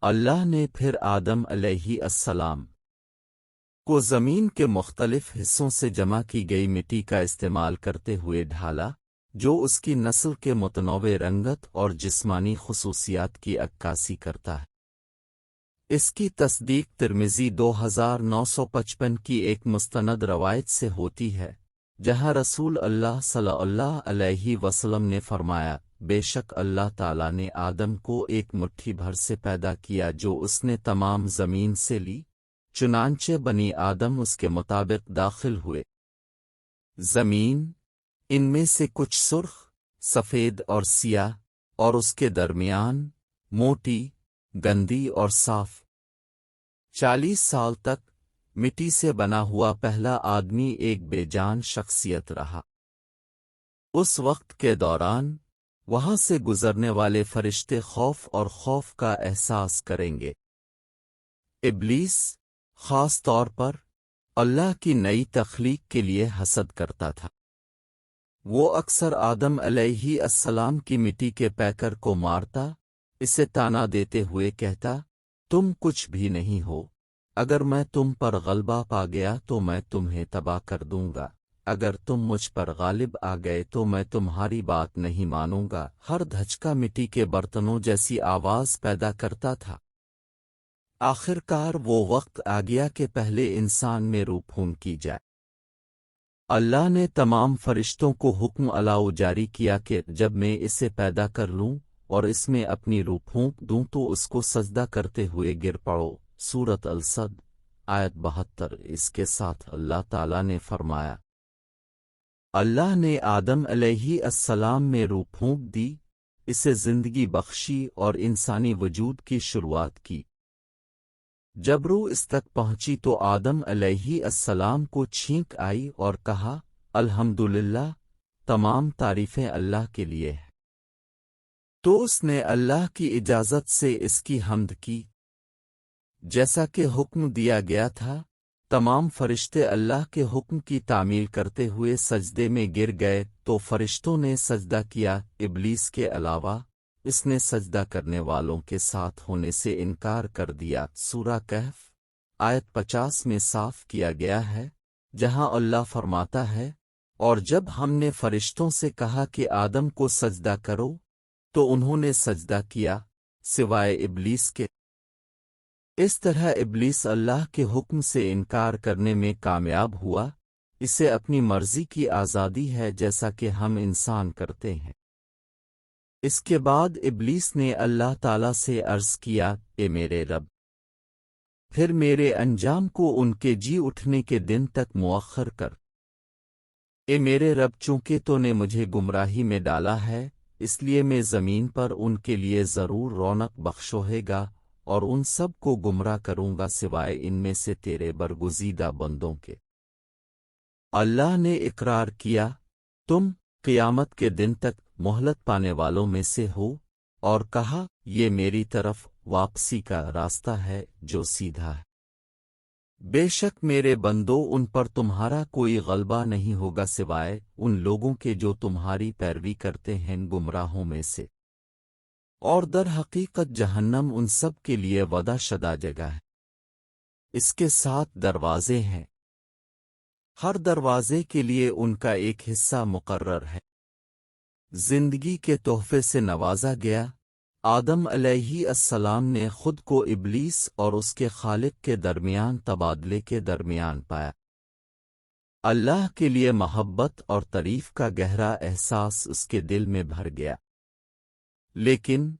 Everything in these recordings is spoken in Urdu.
اللہ نے پھر آدم علیہ السلام کو زمین کے مختلف حصوں سے جمع کی گئی مٹی کا استعمال کرتے ہوئے ڈھالا، جو اس کی نسل کے متنوع رنگت اور جسمانی خصوصیات کی عکاسی کرتا ہے۔ اس کی تصدیق ترمذی 2955 کی ایک مستند روایت سے ہوتی ہے، جہاں رسول اللہ صلی اللہ علیہ وسلم نے فرمایا، بے شک اللہ تعالیٰ نے آدم کو ایک مٹھی بھر سے پیدا کیا جو اس نے تمام زمین سے لی، چنانچہ بنی آدم اس کے مطابق داخل ہوئے زمین، ان میں سے کچھ سرخ، سفید اور سیاہ، اور اس کے درمیان موٹی، گندی اور صاف۔ 40 سال تک مٹی سے بنا ہوا پہلا آدمی ایک بے جان شخصیت رہا۔ اس وقت کے دوران وہاں سے گزرنے والے فرشتے خوف اور خوف کا احساس کریں گے۔ ابلیس خاص طور پر اللہ کی نئی تخلیق کے لیے حسد کرتا تھا۔ وہ اکثر آدم علیہ السلام کی مٹی کے پیکر کو مارتا، اسے تانا دیتے ہوئے کہتا، تم کچھ بھی نہیں ہو، اگر میں تم پر غلبہ پا گیا تو میں تمہیں تباہ کر دوں گا، اگر تم مجھ پر غالب آ گئے تو میں تمہاری بات نہیں مانوں گا۔ ہر دھچکا مٹی کے برتنوں جیسی آواز پیدا کرتا تھا۔ آخرکار وہ وقت آ گیا کہ پہلے انسان میں روح پھونک کی جائے۔ اللہ نے تمام فرشتوں کو حکم الاؤ جاری کیا کہ جب میں اسے پیدا کر لوں اور اس میں اپنی روح پھونک دوں تو اس کو سجدہ کرتے ہوئے گر پڑو۔ سورۃ الصد آیت 72۔ اس کے ساتھ اللہ تعالیٰ نے فرمایا، اللہ نے آدم علیہ السلام میں روح پھونک دی، اسے زندگی بخشی اور انسانی وجود کی شروعات کی۔ جب روح اس تک پہنچی تو آدم علیہ السلام کو چھینک آئی اور کہا، الحمدللہ، تمام تعریفیں اللہ کے لیے ہیں۔ تو اس نے اللہ کی اجازت سے اس کی حمد کی، جیسا کہ حکم دیا گیا تھا۔ تمام فرشتے اللہ کے حکم کی تعمیل کرتے ہوئے سجدے میں گر گئے تو فرشتوں نے سجدہ کیا، ابلیس کے علاوہ۔ اس نے سجدہ کرنے والوں کے ساتھ ہونے سے انکار کر دیا۔ سورہ کہف آیت 50 میں صاف کیا گیا ہے، جہاں اللہ فرماتا ہے، اور جب ہم نے فرشتوں سے کہا کہ آدم کو سجدہ کرو تو انہوں نے سجدہ کیا سوائے ابلیس کے۔ اس طرح ابلیس اللہ کے حکم سے انکار کرنے میں کامیاب ہوا۔ اسے اپنی مرضی کی آزادی ہے جیسا کہ ہم انسان کرتے ہیں۔ اس کے بعد ابلیس نے اللہ تعالیٰ سے عرض کیا، اے میرے رب، پھر میرے انجام کو ان کے جی اٹھنے کے دن تک مؤخر کر۔ اے میرے رب، چونکہ تو نے مجھے گمراہی میں ڈالا ہے، اس لیے میں زمین پر ان کے لیے ضرور رونق بخشوہے گا اور ان سب کو گمراہ کروں گا سوائے ان میں سے تیرے برگزیدہ بندوں کے۔ اللہ نے اقرار کیا، تم قیامت کے دن تک مہلت پانے والوں میں سے ہو، اور کہا، یہ میری طرف واپسی کا راستہ ہے جو سیدھا ہے۔ بے شک میرے بندو، ان پر تمہارا کوئی غلبہ نہیں ہوگا سوائے ان لوگوں کے جو تمہاری پیروی کرتے ہیں گمراہوں میں سے، اور در حقیقت جہنم ان سب کے لیے وعدہ شدہ جگہ ہے۔ اس کے 7 دروازے ہیں، ہر دروازے کے لیے ان کا ایک حصہ مقرر ہے۔ زندگی کے تحفے سے نوازا گیا۔ آدم علیہ السلام نے خود کو ابلیس اور اس کے خالق کے درمیان تبادلے کے درمیان پایا۔ اللہ کے لیے محبت اور تعریف کا گہرا احساس اس کے دل میں بھر گیا، لیکن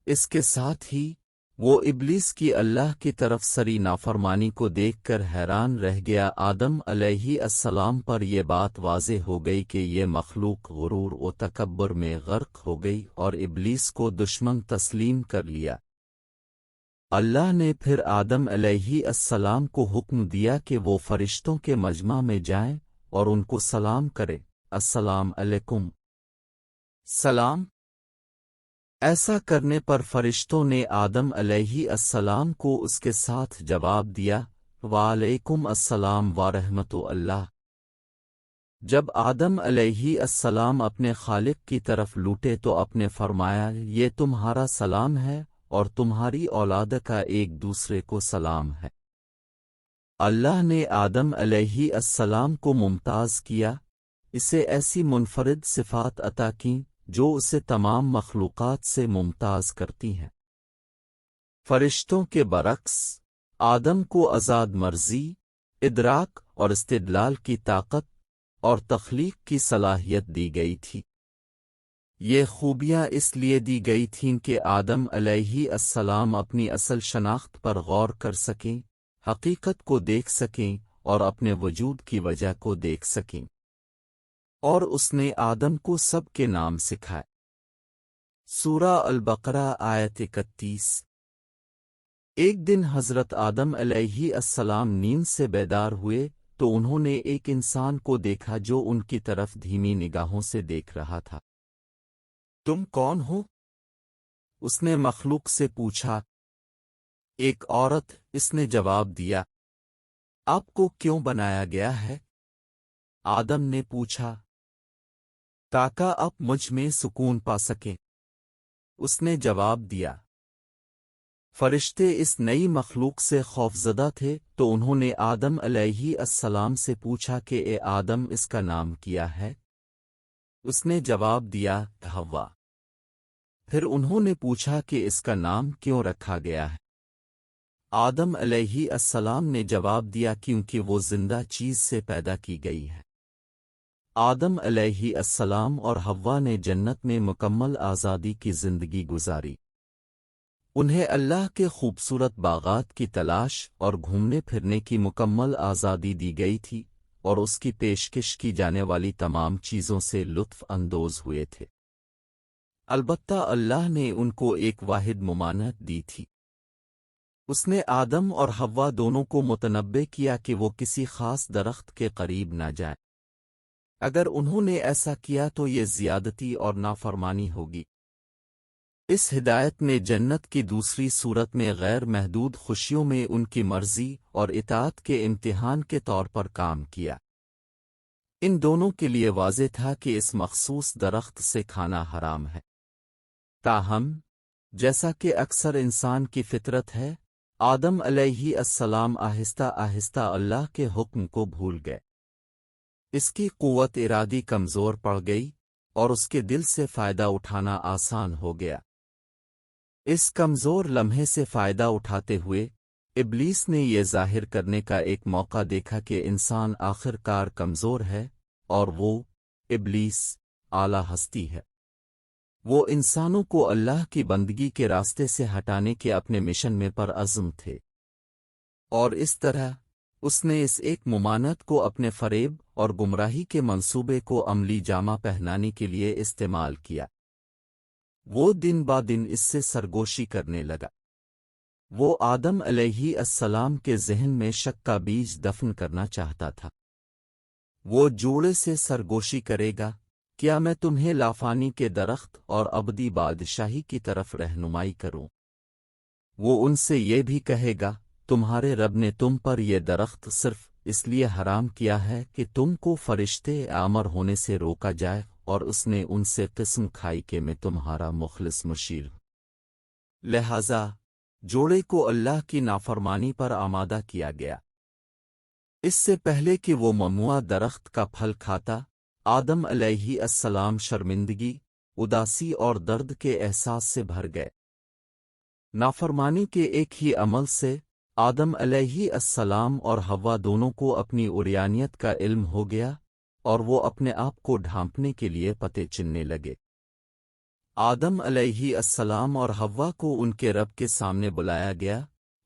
اس کے ساتھ ہی وہ ابلیس کی اللہ کی طرف سری نافرمانی کو دیکھ کر حیران رہ گیا۔ آدم علیہ السلام پر یہ بات واضح ہو گئی کہ یہ مخلوق غرور و تکبر میں غرق ہو گئی اور ابلیس کو دشمن تسلیم کر لیا۔ اللہ نے پھر آدم علیہ السلام کو حکم دیا کہ وہ فرشتوں کے مجمع میں جائیں اور ان کو سلام کرے، السلام علیکم۔ سلام۔ ایسا کرنے پر فرشتوں نے آدم علیہ السلام کو اس کے ساتھ جواب دیا، وعلیکم السلام ورحمۃ اللہ۔ جب آدم علیہ السلام اپنے خالق کی طرف لوٹے تو اپنے فرمایا، یہ تمہارا سلام ہے اور تمہاری اولاد کا ایک دوسرے کو سلام ہے۔ اللہ نے آدم علیہ السلام کو ممتاز کیا، اسے ایسی منفرد صفات عطا کیں جو اسے تمام مخلوقات سے ممتاز کرتی ہیں۔ فرشتوں کے برعکس آدم کو آزاد مرضی، ادراک اور استدلال کی طاقت اور تخلیق کی صلاحیت دی گئی تھی۔ یہ خوبیاں اس لیے دی گئی تھیں کہ آدم علیہ السلام اپنی اصل شناخت پر غور کر سکیں، حقیقت کو دیکھ سکیں اور اپنے وجود کی وجہ کو دیکھ سکیں۔ اور اس نے آدم کو سب کے نام سکھائے۔ سورہ البقرہ آیت 31۔ ایک دن حضرت آدم علیہ السلام نیند سے بیدار ہوئے تو انہوں نے ایک انسان کو دیکھا جو ان کی طرف دھیمی نگاہوں سے دیکھ رہا تھا۔ تم کون ہو؟ اس نے مخلوق سے پوچھا۔ ایک عورت، اس نے جواب دیا۔ آپ کو کیوں بنایا گیا ہے؟ آدم نے پوچھا۔ تاکہ آپ مجھ میں سکون پا سکیں، اس نے جواب دیا۔ فرشتے اس نئی مخلوق سے خوفزدہ تھے تو انہوں نے آدم علیہ السلام سے پوچھا کہ اے آدم، اس کا نام کیا ہے؟ اس نے جواب دیا، حوا۔ پھر انہوں نے پوچھا کہ اس کا نام کیوں رکھا گیا ہے؟ آدم علیہ السلام نے جواب دیا، کیونکہ وہ زندہ چیز سے پیدا کی گئی ہے۔ آدم علیہ السلام اور حوا نے جنت میں مکمل آزادی کی زندگی گزاری۔ انہیں اللہ کے خوبصورت باغات کی تلاش اور گھومنے پھرنے کی مکمل آزادی دی گئی تھی، اور اس کی پیشکش کی جانے والی تمام چیزوں سے لطف اندوز ہوئے تھے۔ البتہ اللہ نے ان کو ایک واحد ممانعت دی تھی۔ اس نے آدم اور حوا دونوں کو متنبہ کیا کہ وہ کسی خاص درخت کے قریب نہ جائیں۔ اگر انہوں نے ایسا کیا تو یہ زیادتی اور نافرمانی ہوگی۔ اس ہدایت نے جنت کی دوسری صورت میں غیر محدود خوشیوں میں ان کی مرضی اور اطاعت کے امتحان کے طور پر کام کیا۔ ان دونوں کے لیے واضح تھا کہ اس مخصوص درخت سے کھانا حرام ہے۔ تاہم جیسا کہ اکثر انسان کی فطرت ہے، آدم علیہ السلام آہستہ آہستہ اللہ کے حکم کو بھول گئے۔ اس کی قوت ارادی کمزور پڑ گئی اور اس کے دل سے فائدہ اٹھانا آسان ہو گیا۔ اس کمزور لمحے سے فائدہ اٹھاتے ہوئے ابلیس نے یہ ظاہر کرنے کا ایک موقع دیکھا کہ انسان آخر کار کمزور ہے، اور وہ ابلیس اعلیٰ ہستی ہے۔ وہ انسانوں کو اللہ کی بندگی کے راستے سے ہٹانے کے اپنے مشن میں پر عزم تھے، اور اس طرح اس نے اس ایک ممانعت کو اپنے فریب اور گمراہی کے منصوبے کو عملی جامہ پہنانے کے لیے استعمال کیا۔ وہ دن با دن اس سے سرگوشی کرنے لگا۔ وہ آدم علیہ السلام کے ذہن میں شک کا بیج دفن کرنا چاہتا تھا۔ وہ جوڑے سے سرگوشی کرے گا، کیا میں تمہیں لافانی کے درخت اور ابدی بادشاہی کی طرف رہنمائی کروں؟ وہ ان سے یہ بھی کہے گا، تمہارے رب نے تم پر یہ درخت صرف اس لیے حرام کیا ہے کہ تم کو فرشتے آمر ہونے سے روکا جائے، اور اس نے ان سے قسم کھائی کہ میں تمہارا مخلص مشیر ہوں۔ لہذا جوڑے کو اللہ کی نافرمانی پر آمادہ کیا گیا۔ اس سے پہلے کہ وہ ممنوع درخت کا پھل کھاتا، آدم علیہ السلام شرمندگی، اداسی اور درد کے احساس سے بھر گئے۔ نافرمانی کے ایک ہی عمل سے آدم علیہ السلام اور حوا دونوں کو اپنی عریانیت کا علم ہو گیا، اور وہ اپنے آپ کو ڈھانپنے کے لیے پتے چننے لگے۔ آدم علیہ السلام اور حوا کو ان کے رب کے سامنے بلایا گیا۔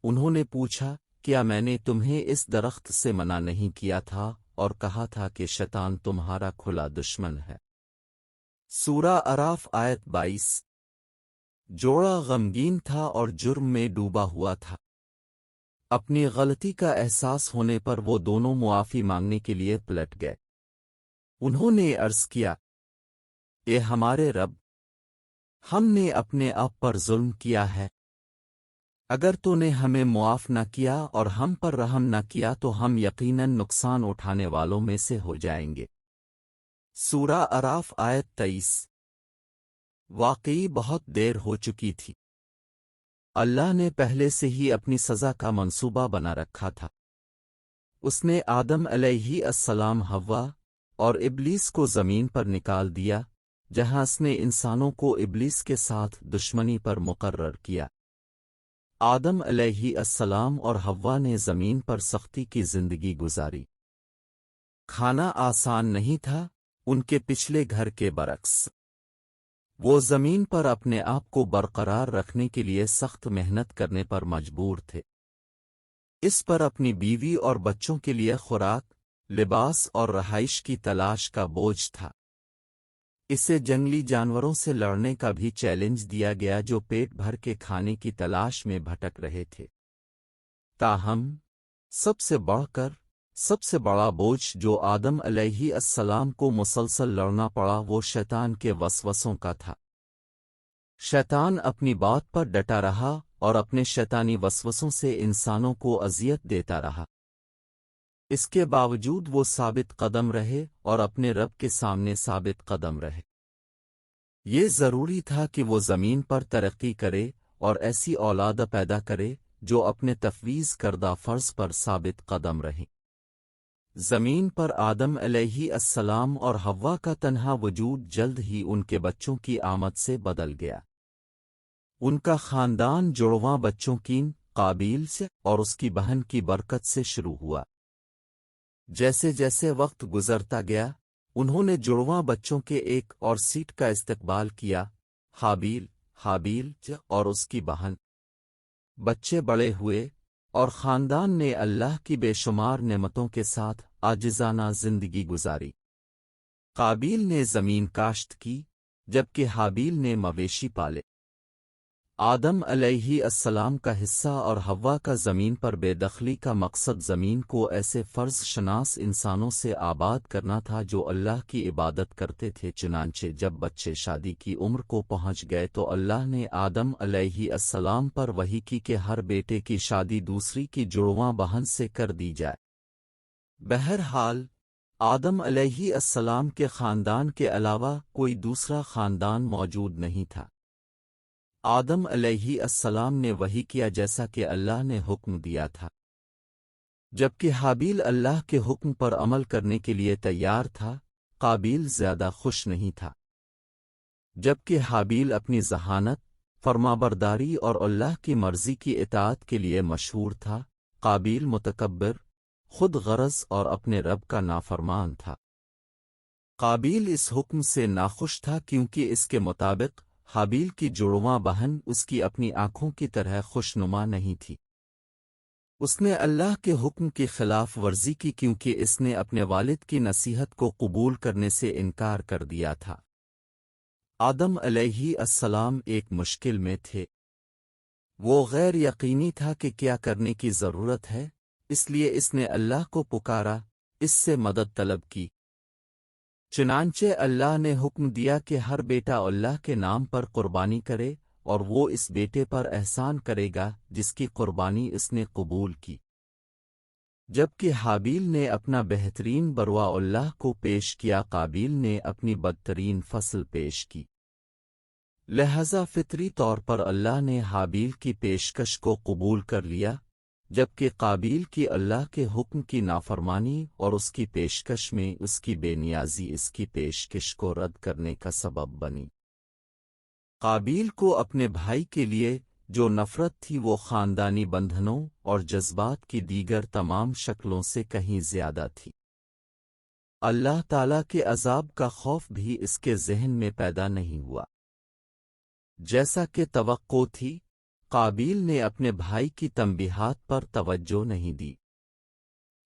انہوں نے پوچھا، کیا میں نے تمہیں اس درخت سے منع نہیں کیا تھا اور کہا تھا کہ شیطان تمہارا کھلا دشمن ہے؟ سورہ اعراف آیت 22۔ جوڑا غمگین تھا اور جرم میں ڈوبا ہوا تھا۔ اپنی غلطی کا احساس ہونے پر وہ دونوں معافی مانگنے کے لیے پلٹ گئے۔ انہوں نے عرض کیا، اے ہمارے رب، ہم نے اپنے آپ پر ظلم کیا ہے۔ اگر تو نے ہمیں معاف نہ کیا اور ہم پر رحم نہ کیا تو ہم یقیناً نقصان اٹھانے والوں میں سے ہو جائیں گے۔ سورہ اعراف آیت 23۔ واقعی بہت دیر ہو چکی تھی۔ اللہ نے پہلے سے ہی اپنی سزا کا منصوبہ بنا رکھا تھا۔ اس نے آدم علیہ السلام، حوا اور ابلیس کو زمین پر نکال دیا، جہاں اس نے انسانوں کو ابلیس کے ساتھ دشمنی پر مقرر کیا۔ آدم علیہ السلام اور حوا نے زمین پر سختی کی زندگی گزاری۔ کھانا آسان نہیں تھا، ان کے پچھلے گھر کے برعکس۔ وہ زمین پر اپنے آپ کو برقرار رکھنے کے لیے سخت محنت کرنے پر مجبور تھے۔ اس پر اپنی بیوی اور بچوں کے لیے خوراک، لباس اور رہائش کی تلاش کا بوجھ تھا۔ اسے جنگلی جانوروں سے لڑنے کا بھی چیلنج دیا گیا جو پیٹ بھر کے کھانے کی تلاش میں بھٹک رہے تھے۔ تاہم سب سے بڑا بوجھ جو آدم علیہ السلام کو مسلسل لڑنا پڑا وہ شیطان کے وسوسوں کا تھا۔ شیطان اپنی بات پر ڈٹا رہا اور اپنے شیطانی وسوسوں سے انسانوں کو اذیت دیتا رہا۔ اس کے باوجود وہ ثابت قدم رہے اور اپنے رب کے سامنے ثابت قدم رہے۔ یہ ضروری تھا کہ وہ زمین پر ترقی کرے اور ایسی اولاد پیدا کرے جو اپنے تفویض کردہ فرض پر ثابت قدم رہیں۔ زمین پر آدم علیہ السلام اور حوا کا تنہا وجود جلد ہی ان کے بچوں کی آمد سے بدل گیا۔ ان کا خاندان جڑواں بچوں کین، قابیل سے اور اس کی بہن کی برکت سے شروع ہوا۔ جیسے جیسے وقت گزرتا گیا، انہوں نے جڑواں بچوں کے ایک اور سیٹ کا استقبال کیا، حابیل اور اس کی بہن۔ بچے بڑے ہوئے اور خاندان نے اللہ کی بے شمار نعمتوں کے ساتھ عاجزانہ زندگی گزاری۔ قابیل نے زمین کاشت کی، جبکہ حابیل نے مویشی پالے۔ آدم علیہ السلام کا حصہ اور حوا کا زمین پر بے دخلی کا مقصد زمین کو ایسے فرض شناس انسانوں سے آباد کرنا تھا جو اللہ کی عبادت کرتے تھے۔ چنانچہ جب بچے شادی کی عمر کو پہنچ گئے تو اللہ نے آدم علیہ السلام پر وحی کی کہ ہر بیٹے کی شادی دوسری کی جڑواں بہن سے کر دی جائے۔ بہرحال آدم علیہ السلام کے خاندان کے علاوہ کوئی دوسرا خاندان موجود نہیں تھا۔ آدم علیہ السلام نے وحی کیا جیسا کہ اللہ نے حکم دیا تھا، جبکہ حابیل اللہ کے حکم پر عمل کرنے کے لیے تیار تھا۔ قابیل زیادہ خوش نہیں تھا۔ جبکہ حابیل اپنی ذہانت، فرمانبرداری اور اللہ کی مرضی کی اطاعت کے لیے مشہور تھا، قابیل متکبر، خود غرض اور اپنے رب کا نافرمان تھا۔ قابیل اس حکم سے ناخوش تھا کیونکہ اس کے مطابق حابیل کی جڑواں بہن اس کی اپنی آنکھوں کی طرح خوشنما نہیں تھی۔ اس نے اللہ کے حکم کی خلاف ورزی کی کیونکہ اس نے اپنے والد کی نصیحت کو قبول کرنے سے انکار کر دیا تھا۔ آدم علیہ السلام ایک مشکل میں تھے۔ وہ غیر یقینی تھا کہ کیا کرنے کی ضرورت ہے، اس لیے اس نے اللہ کو پکارا، اس سے مدد طلب کی۔ چنانچہ اللہ نے حکم دیا کہ ہر بیٹا اللہ کے نام پر قربانی کرے اور وہ اس بیٹے پر احسان کرے گا جس کی قربانی اس نے قبول کی۔ جبکہ حابیل نے اپنا بہترین بروا اللہ کو پیش کیا، قابیل نے اپنی بدترین فصل پیش کی۔ لہذا فطری طور پر اللہ نے حابیل کی پیشکش کو قبول کر لیا، جبکہ قابیل کی اللہ کے حکم کی نافرمانی اور اس کی پیشکش میں اس کی بے نیازی اس کی پیشکش کو رد کرنے کا سبب بنی۔ قابیل کو اپنے بھائی کے لیے جو نفرت تھی وہ خاندانی بندھنوں اور جذبات کی دیگر تمام شکلوں سے کہیں زیادہ تھی۔ اللہ تعالیٰ کے عذاب کا خوف بھی اس کے ذہن میں پیدا نہیں ہوا۔ جیسا کہ توقع تھی، قابیل نے اپنے بھائی کی تنبیہات پر توجہ نہیں دی۔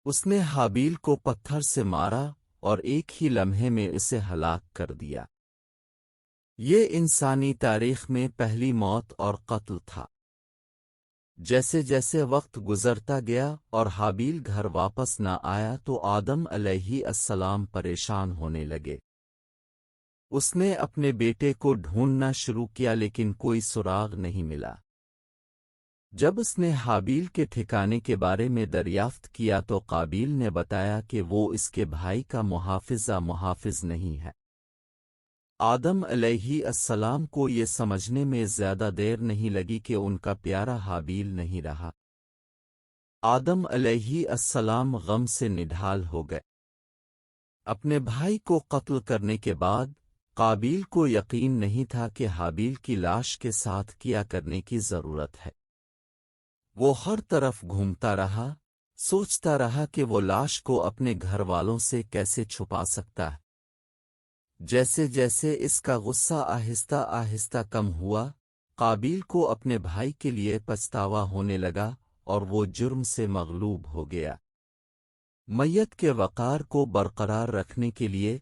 اس نے حابیل کو پتھر سے مارا اور ایک ہی لمحے میں اسے ہلاک کر دیا۔ یہ انسانی تاریخ میں پہلی موت اور قتل تھا۔ جیسے جیسے وقت گزرتا گیا اور حابیل گھر واپس نہ آیا تو آدم علیہ السلام پریشان ہونے لگے۔ اس نے اپنے بیٹے کو ڈھونڈنا شروع کیا لیکن کوئی سراغ نہیں ملا۔ جب اس نے حابیل کے ٹھکانے کے بارے میں دریافت کیا تو قابیل نے بتایا کہ وہ اس کے بھائی کا محافظ نہیں ہے۔ آدم علیہ السلام کو یہ سمجھنے میں زیادہ دیر نہیں لگی کہ ان کا پیارا حابیل نہیں رہا۔ آدم علیہ السلام غم سے نڈھال ہو گئے۔ اپنے بھائی کو قتل کرنے کے بعد قابیل کو یقین نہیں تھا کہ حابیل کی لاش کے ساتھ کیا کرنے کی ضرورت ہے۔ وہ ہر طرف گھومتا رہا، سوچتا رہا کہ وہ لاش کو اپنے گھر والوں سے کیسے چھپا سکتا ہے۔ جیسے جیسے اس کا غصہ آہستہ آہستہ کم ہوا، قابیل کو اپنے بھائی کے لیے پچھتاوا ہونے لگا اور وہ جرم سے مغلوب ہو گیا۔ میت کے وقار کو برقرار رکھنے کے لیے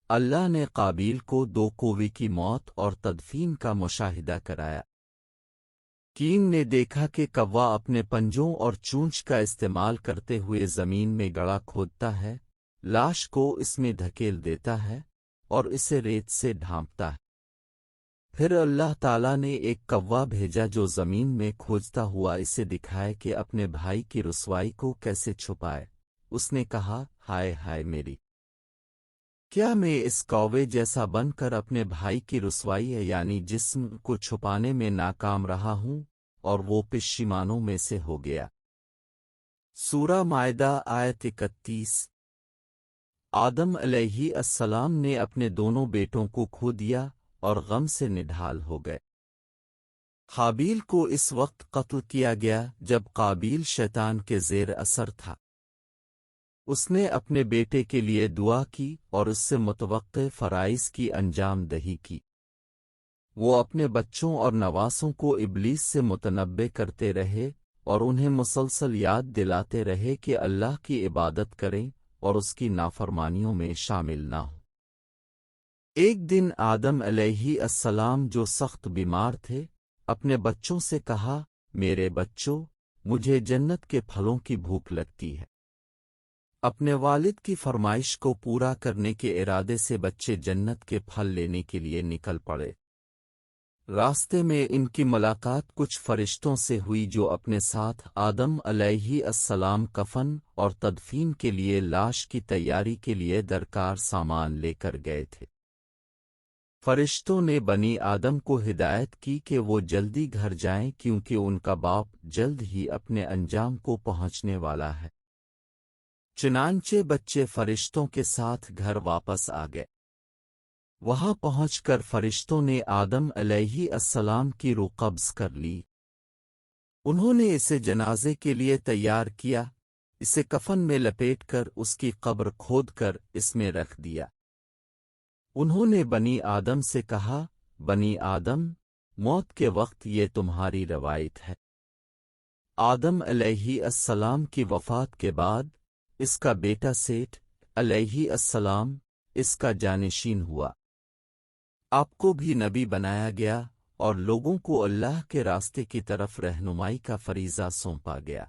اللہ نے قابیل کو 2 کوے کی موت اور تدفین کا مشاہدہ کرایا۔ کین نے دیکھا کہ کوا اپنے پنجوں اور چونچ کا استعمال کرتے ہوئے زمین میں گڑھا کھودتا ہے، لاش کو اس میں دھکیل دیتا ہے اور اسے ریت سے ڈھانپتا ہے۔ پھر اللہ تعالیٰ نے ایک کوا بھیجا جو زمین میں کھوجتا ہوا اسے دکھائے کہ اپنے بھائی کی رسوائی کو کیسے چھپائے۔ اس نے کہا، ہائے ہائے میری! کیا میں اس کوے جیسا بن کر اپنے بھائی کی رسوائی یعنی جسم کو چھپانے میں ناکام رہا ہوں؟ اور وہ پشیمانوں میں سے ہو گیا۔ سورہ مائدہ آیت 31۔ آدم علیہ السلام نے اپنے دونوں بیٹوں کو کھو دیا اور غم سے نڈھال ہو گئے۔ حابیل کو اس وقت قتل کیا گیا جب قابیل شیطان کے زیر اثر تھا۔ اس نے اپنے بیٹے کے لیے دعا کی اور اس سے متوقع فرائض کی انجام دہی کی۔ وہ اپنے بچوں اور نواسوں کو ابلیس سے متنبع کرتے رہے اور انہیں مسلسل یاد دلاتے رہے کہ اللہ کی عبادت کریں اور اس کی نافرمانیوں میں شامل نہ ہوں۔ ایک دن آدم علیہ السلام جو سخت بیمار تھے، اپنے بچوں سے کہا، میرے بچوں، مجھے جنت کے پھلوں کی بھوک لگتی ہے۔ اپنے والد کی فرمائش کو پورا کرنے کے ارادے سے بچے جنت کے پھل لینے کے لیے نکل پڑے۔ راستے میں ان کی ملاقات کچھ فرشتوں سے ہوئی جو اپنے ساتھ آدم علیہ السلام کفن اور تدفین کے لیے لاش کی تیاری کے لیے درکار سامان لے کر گئے تھے۔ فرشتوں نے بنی آدم کو ہدایت کی کہ وہ جلدی گھر جائیں کیونکہ ان کا باپ جلد ہی اپنے انجام کو پہنچنے والا ہے۔ چنانچہ بچے فرشتوں کے ساتھ گھر واپس آ گئے۔ وہاں پہنچ کر فرشتوں نے آدم علیہ السلام کی روح قبض کر لی۔ انہوں نے اسے جنازے کے لیے تیار کیا، اسے کفن میں لپیٹ کر اس کی قبر کھود کر اس میں رکھ دیا۔ انہوں نے بنی آدم سے کہا، بنی آدم، موت کے وقت یہ تمہاری روایت ہے۔ آدم علیہ السلام کی وفات کے بعد اس کا بیٹا سیٹ علیہ السلام اس کا جانشین ہوا۔ آپ کو بھی نبی بنایا گیا اور لوگوں کو اللہ کے راستے کی طرف رہنمائی کا فریضہ سونپا گیا۔